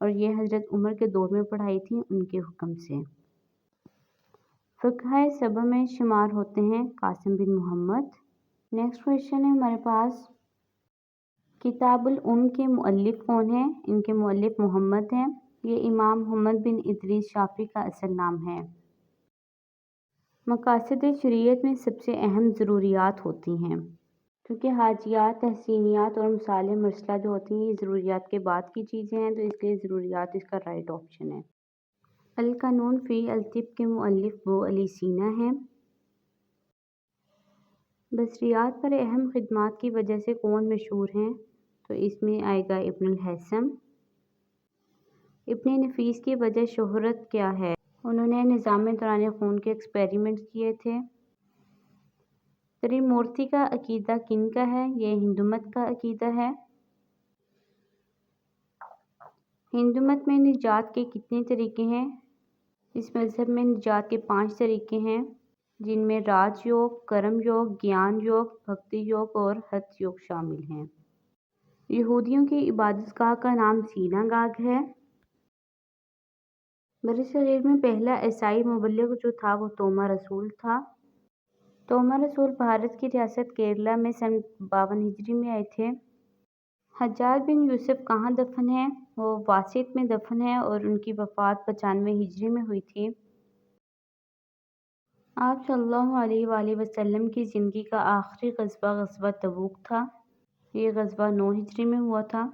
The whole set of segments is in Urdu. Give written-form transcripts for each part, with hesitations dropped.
اور یہ حضرت عمر کے دور میں پڑھائی تھی ان کے حکم سے۔ فقہ سبع میں شمار ہوتے ہیں قاسم بن محمد۔ نیکسٹ کویشچن ہے ہمارے پاس، کتاب الام کے مؤلف کون ہیں؟ ان کے مؤلف محمد ہیں۔ یہ امام محمد بن ادریس شافعی کا اصل نام ہے۔ مقاصد شریعت میں سب سے اہم ضروریات ہوتی ہیں، کیونکہ حاجیات، تحسینیات اور مصالح مرسلہ جو ہوتی ہیں یہ ضروریات کے بعد کی چیزیں ہیں، تو اس لیے ضروریات اس کا رائٹ آپشن ہے۔ القانون فی الطب کے مؤلف ابو علی سینا ہیں۔ بصریات پر اہم خدمات کی وجہ سے کون مشہور ہیں؟ تو اس میں آئے گا ابن الہیثم۔ ابن نفیس کی وجہ شہرت کیا ہے؟ انہوں نے نظام دوران خون کے ایکسپیریمنٹ کیے تھے۔ تریمورتی کا عقیدہ کن کا ہے؟ یہ ہندو مت کا عقیدہ ہے۔ ہندو مت میں نجات کے کتنے طریقے ہیں؟ اس مذہب میں نجات کے 5 طریقے ہیں، جن میں راج یوگ، کرم یوگ، گیان یوگ، بھکتی یوگ اور ہٹھ یوگ شامل ہیں۔ یہودیوں کی عبادت گاہ کا نام سیناگاگ ہے۔ برصغیر میں پہلا عیسائی مبلغ جو تھا وہ توما رسول تھا۔ توما رسول بھارت کی ریاست کیرلا میں سن 52 ہجری میں آئے تھے۔ حجاج بن یوسف کہاں دفن ہیں؟ وہ واسط میں دفن ہیں اور ان کی وفات 95 ہجری میں ہوئی تھی۔ آپ صلی اللہ علیہ وآلہ وسلم کی زندگی کا آخری غزوہ غزوہ تبوک تھا۔ یہ غزوہ 9 ہجری میں ہوا تھا۔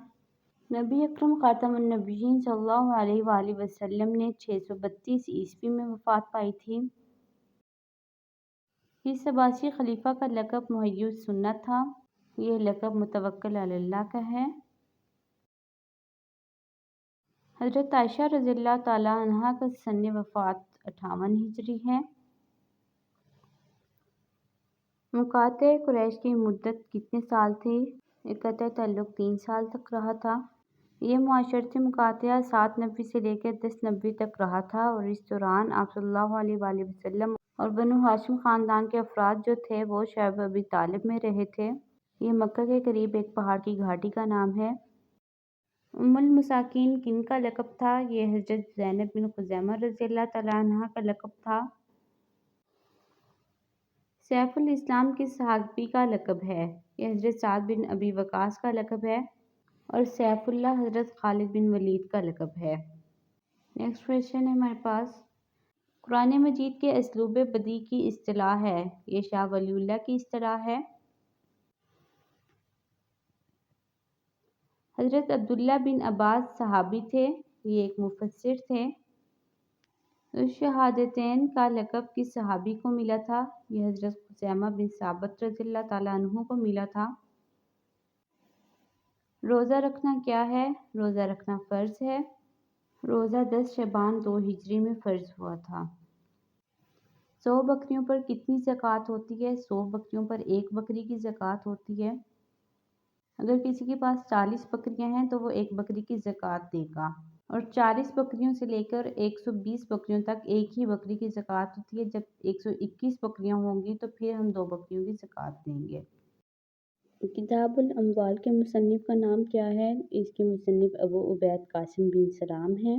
نبی اکرم خاتم النبیین صلی اللہ علیہ وآلہ وسلم نے 632 عیسوی میں وفات پائی تھی۔ اس عباسی خلیفہ کا لقب محی السنہ تھا۔ یہ لقب متوکل علی اللہ کا ہے۔ حضرت عائشہ رضی اللہ تعالی عنہا کا سن وفات 58 ہجری ہے۔ مقاطع قریش کی مدت کتنے سال تھی؟ ایک قطع تعلق 3 سال تک رہا تھا۔ یہ معاشرتی مقاطعہ 7 نبی سے لے کر 10 نبی تک رہا تھا، اور اس دوران آپ صلی اللہ علیہ وآلہ وسلم اور بنو ہاشم خاندان کے افراد جو تھے وہ شعب ابی طالب میں رہے تھے۔ یہ مکہ کے قریب ایک پہاڑ کی گھاٹی کا نام ہے۔ ام المساکین کن کا لقب تھا؟ یہ حضرت زینب بن خزیمہ رضی اللہ تعالی عنہا کا لقب تھا۔ سیف الاسلام کس صحابی کا لقب ہے؟ یہ حضرت سعد بن ابی وقاص کا لقب ہے، اور سیف اللہ حضرت خالد بن ولید کا لقب ہے۔ نیکسٹ کویشچن ہے ہمارے پاس، قرآن مجید کے اسلوب بدیع کی اصطلاح ہے؟ یہ شاہ ولی اللہ کی اصطلاح ہے۔ حضرت عبداللہ بن عباس صحابی تھے، یہ ایک مفسر تھے۔ الشہادتین کا لقب کس صحابی کو ملا تھا؟ یہ حضرت خزیمہ بن ثابت رضی اللہ تعالیٰ عنہ کو ملا تھا۔ روزہ رکھنا کیا ہے؟ روزہ رکھنا فرض ہے۔ روزہ 10 شعبان 2 ہجری میں فرض ہوا تھا۔ 100 بکریوں پر کتنی زکوٰۃ ہوتی ہے؟ 100 بکریوں پر 1 بکری کی زکوٰۃ ہوتی ہے۔ اگر کسی کے پاس 40 بکریاں ہیں تو وہ 1 بکری کی زکوٰۃ دے گا، اور 40 بکریوں سے لے کر 120 بکریوں تک ایک ہی بکری کی زکوٰۃ ہوتی ہے۔ جب 121 بکریاں ہوں گی تو پھر ہم 2 بکریوں کی زکوٰۃ دیں گے۔ کتاب الاموال کے مصنف کا نام کیا ہے؟ اس کے مصنف ابو عبید قاسم بن سلام ہیں۔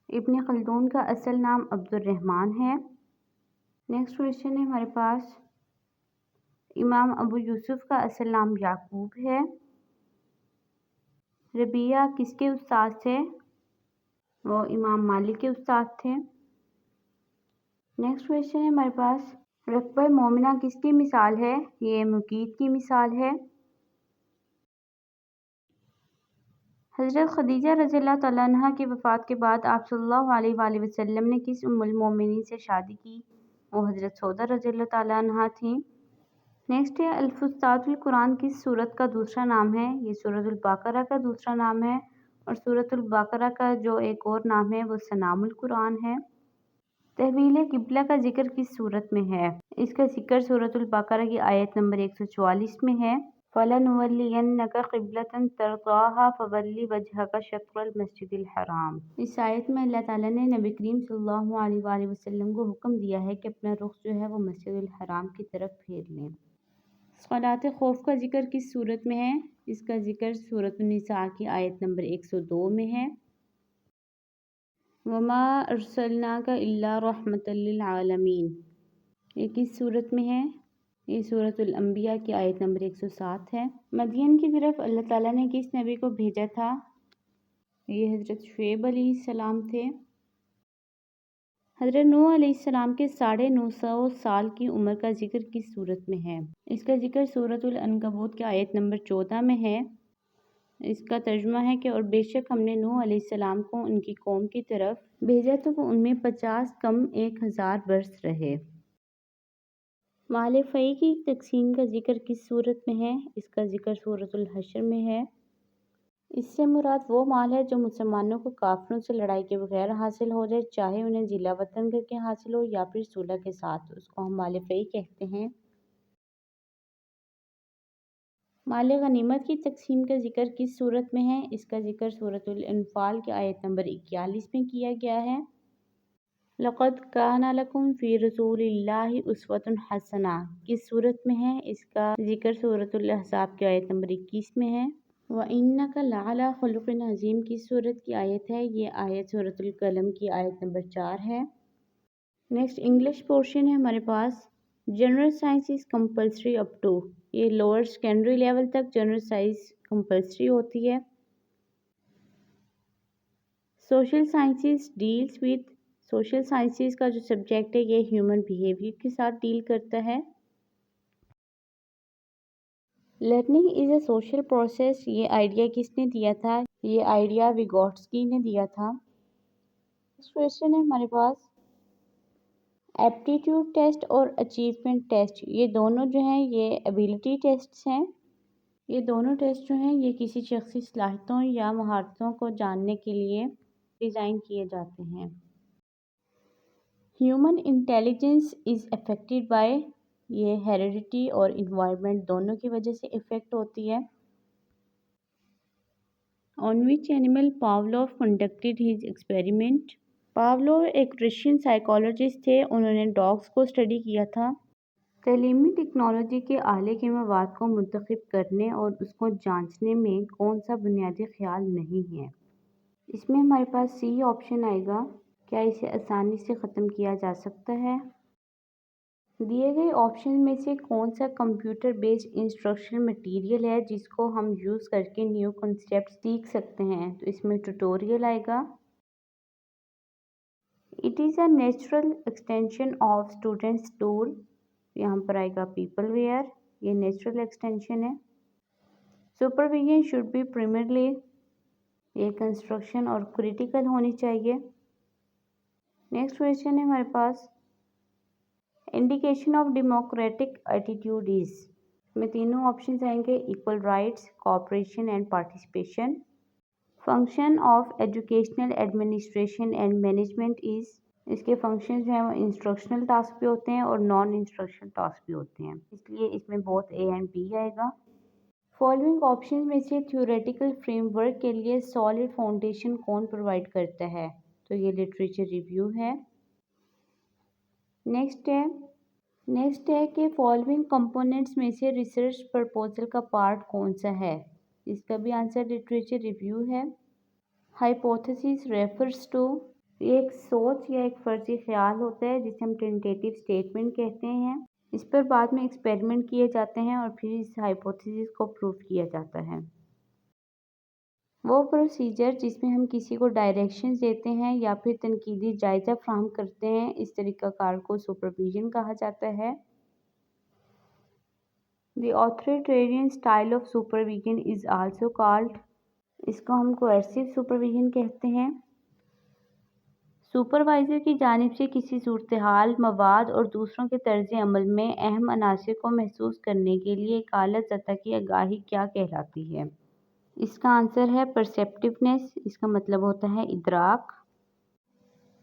ابن خلدون کا اصل نام عبد الرحمن ہے۔ نیکسٹ کویشچن ہے ہمارے پاس، امام ابو یوسف کا اصل نام یعقوب ہے۔ ربیعہ کس کے استاد تھے؟ وہ امام مالک کے استاد تھے۔ نیکسٹ کویشچن ہے ہمارے پاس، رقبہ مومنہ کس کی مثال ہے؟ یہ مقیت کی مثال ہے۔ حضرت خدیجہ رضی اللہ تعالیٰ عنہا کی وفات کے بعد آپ صلی اللہ علیہ وآلہ وسلم نے کس ام المومنین سے شادی کی؟ وہ حضرت سودا رضی اللہ تعالیٰ عنہا تھیں۔ نیکسٹ ہے، الفصحاۃ القرآن کس سورت کا دوسرا نام ہے؟ یہ سورۃ البقرہ کا دوسرا نام ہے، اور سورۃ البقرہ کا جو ایک اور نام ہے وہ سنام القرآن ہے۔ تحویل قبلہ کا ذکر کس سورت میں ہے؟ اس کا ذکر سورۃ البقرہ کی آیت نمبر 144 میں ہے۔ فَلَنُوَلِّيَنَّكَ قِبْلَةً تَرْضَاهَا فَوَلِّ وَجْهَكَ شَطْرَ الْمَسْجِدِ الْحَرَامِ۔ اس آیت میں اللہ تعالیٰ نے نبی کریم صلی اللہ علیہ وآلہ وسلم کو حکم دیا ہے کہ اپنا رخ جو ہے وہ مسجد الحرام کی طرف پھیر لیں۔ صلاۃ خوف کا ذکر کس صورت میں ہے؟ اس کا ذکر سورۃ النساء کی آیت نمبر 102 میں ہے۔ وما ارسلناک الا رحمۃ للعالمین، یہ کس صورت میں ہے؟ یہ سورۃ الانبیاء کی آیت نمبر 107 ہے۔ مدین کی طرف اللہ تعالیٰ نے کس نبی کو بھیجا تھا؟ یہ حضرت شعیب علیہ السلام تھے۔ حضرت نوح علیہ السلام کے 950 سال کی عمر کا ذکر کس صورت میں ہے؟ اس کا ذکر سورۃ العنکبوت کی آیت نمبر 14 میں ہے۔ اس کا ترجمہ ہے کہ اور بے شک ہم نے نوح علیہ السلام کو ان کی قوم کی طرف بھیجا تو وہ ان میں 50 کم 1000 برس رہے۔ مال فیء کی تقسیم کا ذکر کس صورت میں ہے؟ اس کا ذکر سورۃ الحشر میں ہے۔ اس سے مراد وہ مال ہے جو مسلمانوں کو کافروں سے لڑائی کے بغیر حاصل ہو جائے، چاہے انہیں ضلع وطن کر کے حاصل ہو یا پھر صلح کے ساتھ، اس کو ہم مال فیء کہتے ہیں۔ مال غنیمت کی تقسیم کا ذکر کس صورت میں ہے؟ اس کا ذکر سورۃ الانفال کی آیت نمبر 41 میں کیا گیا ہے۔ لقد کان لکم فی رسول اللہ اسوۃ حسنہ کس صورت میں ہے؟ اس کا ذکر سورۃ الاحزاب کی آیت نمبر 21 میں ہے۔ وَإِنَّكَ لَعَلَىٰ خُلُقٍ عَظِيمٍ کس صورت کی آیت ہے؟ یہ آیت سورۃ القلم کی آیت نمبر 4 ہے۔ نیکسٹ انگلش پورشن ہے ہمارے پاس۔ General science is compulsory up to, یہ لوور سیکنڈری لیول تک جنرل سائنس کمپلسری ہوتی ہے۔ Social sciences deals with, social sciences کا جو سبجیکٹ ہے یہ ہیومن بیہیویئر کے ساتھ ڈیل کرتا ہے۔ Learning is a social process, یہ آئیڈیا کس نے دیا تھا؟ یہ آئیڈیا ویگوٹسکی نے دیا تھا۔ نیکسٹ کویسچن ہے ہمارے پاس، ایپٹیٹیوڈ ٹیسٹ اور اچیومنٹ ٹیسٹ، یہ دونوں جو ہیں یہ ایبیلٹی ٹیسٹس ہیں۔ یہ دونوں ٹیسٹ جو ہیں یہ کسی شخصی صلاحیتوں یا مہارتوں کو جاننے کے لیے ڈیزائن کیے جاتے ہیں۔ Human intelligence is affected by, یہ ہیریڈیٹی اور انوائرمنٹ دونوں کی وجہ سے افیکٹ ہوتی ہے۔ آن وچ اینیمل پاولوف کنڈکٹڈ ہز ایکسپیریمنٹ، پاولوف ایک رشین سائیکالوجسٹ تھے، انہوں نے ڈاگس کو اسٹڈی کیا تھا۔ تعلیمی ٹیکنالوجی کے آلے کے مواد کو منتخب کرنے اور اس کو جانچنے میں کون سا بنیادی خیال نہیں ہے؟ اس میں ہمارے پاس سی آپشن آئے گا، کیا اسے آسانی سے ختم کیا جا سکتا ہے؟ دیے گئے آپشن میں سے کون سا کمپیوٹر بیسڈ انسٹرکشن مٹیریل ہے جس کو ہم یوز کر کے نیو کنسیپٹ سیکھ سکتے ہیں؟ تو اس میں ٹیوٹوریل آئے گا۔ It is a natural extension of students tool, یہاں پر آئے گا پیپل ویئر، یہ نیچرل ایکسٹینشن ہے۔ سپرویژن شوڈ بی پرائمرلی، یہ کنسٹرکشن اور کریٹیکل ہونی چاہیے۔ نیکسٹ کویسچن ہے ہمارے پاس، indication of democratic attitude is, میں تینوں آپشنز آئیں گے، equal rights, cooperation and participation. Function of educational administration and management is, اس کے فنکشنز جو ہیں وہ انسٹرکشنل ٹاسک بھی ہوتے ہیں اور نان انسٹرکشنل ٹاسک بھی ہوتے ہیں، اس لیے اس میں بوتھ اے اینڈ بی آئے گا۔ فالوئنگ آپشنز میں سے تھیوریٹیکل فریم ورک کے لیے سالڈ فاؤنڈیشن کون پرووائڈ کرتا ہے؟ تو یہ لٹریچر ریویو ہے۔ نیکسٹ ہے کہ فالوئنگ کمپوننٹس میں سے ریسرچ پرپوزل کا پارٹ کون سا ہے؟ اس کا بھی آنسر لٹریچر ریویو ہے۔ ہائپوتھیسس ریفرز ٹو، یہ ایک سوچ یا ایک فرضی خیال ہوتا ہے جسے ہم ٹینٹیٹیو اسٹیٹمنٹ کہتے ہیں، اس پر بعد میں ایکسپیریمنٹ کیے جاتے ہیں اور پھر اس ہائپوتھیسس کو پروف کیا جاتا ہے۔ وہ پروسیجر جس میں ہم کسی کو ڈائریکشنز دیتے ہیں یا پھر تنقیدی جائزہ فراہم کرتے ہیں، اس طریقہ کار کو سپرویژن کہا جاتا ہے۔ The authoritarian style of supervision is also called, اس کو ہم کوئرسیو سپرویژن کہتے ہیں۔ سپروائزر کی جانب سے کسی صورتحال، مواد اور دوسروں کے طرز عمل میں اہم عناصر کو محسوس کرنے کے لیے ایک اعلیٰ سطح کی آگاہی کیا کہلاتی ہے؟ اس کا آنسر ہے پرسیپٹیونیس، اس کا مطلب ہوتا ہے ادراک۔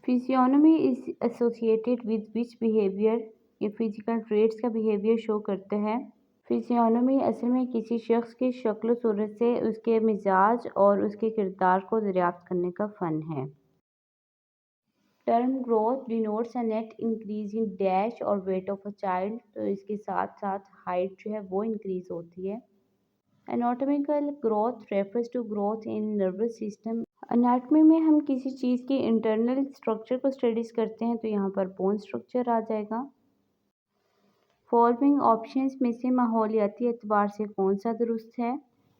Physiognomy is associated with which behaviour, یہ فزیکل ٹریٹس کا بیہیویئر شو کرتا ہے۔ فزیونومی اصل میں کسی شخص کی شکل و صورت سے اس کے مزاج اور اس کے کردار کو دریافت کرنے کا فن ہے۔ Term growth denotes a net increase in dash اور ویٹ آف اے چائلڈ، تو اس کے ساتھ ساتھ ہائٹ جو ہے وہ انکریز ہوتی ہے۔ Anatomical growth refers to growth in nervous system. Anatomy میں ہم کسی چیز کی انٹرنل اسٹرکچر کو اسٹڈیز کرتے ہیں تو یہاں پر بون اسٹرکچر آ جائے گا۔ فالوئنگ آپشنز میں سے ماحولیاتی اعتبار سے کون سا درست ہے؟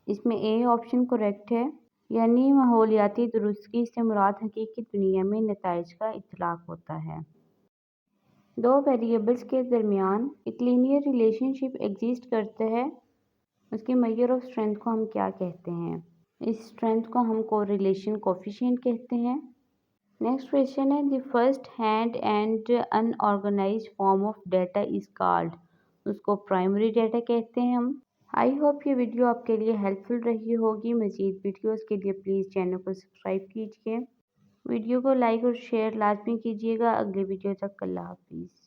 اس میں اے آپشن کریکٹ ہے، یعنی ماحولیاتی درستگی سے مراد حقیقی دنیا میں نتائج کا اطلاق ہوتا ہے۔ دو ویریبلز کے درمیان ایک لینئر ریلیشن شپ ایگزسٹ کرتا ہے، اس کے میجر آف اسٹرینتھ کو ہم کیا کہتے ہیں؟ اس اسٹرینتھ کو ہم کوریلیشن کوفیشینٹ کہتے ہیں۔ نیکسٹ کویشچن ہے the first hand and unorganized form of data is called, اس کو پرائمری ڈیٹا کہتے ہیں ہم۔ آئی ہوپ یہ ویڈیو آپ کے لیے ہیلپ فل رہی ہوگی۔ مزید ویڈیوز کے لیے پلیز چینل کو سبسکرائب کیجیے، ویڈیو کو لائک اور شیئر لازمی کیجیے گا۔ اگلے ویڈیو تک اللہ حافظ۔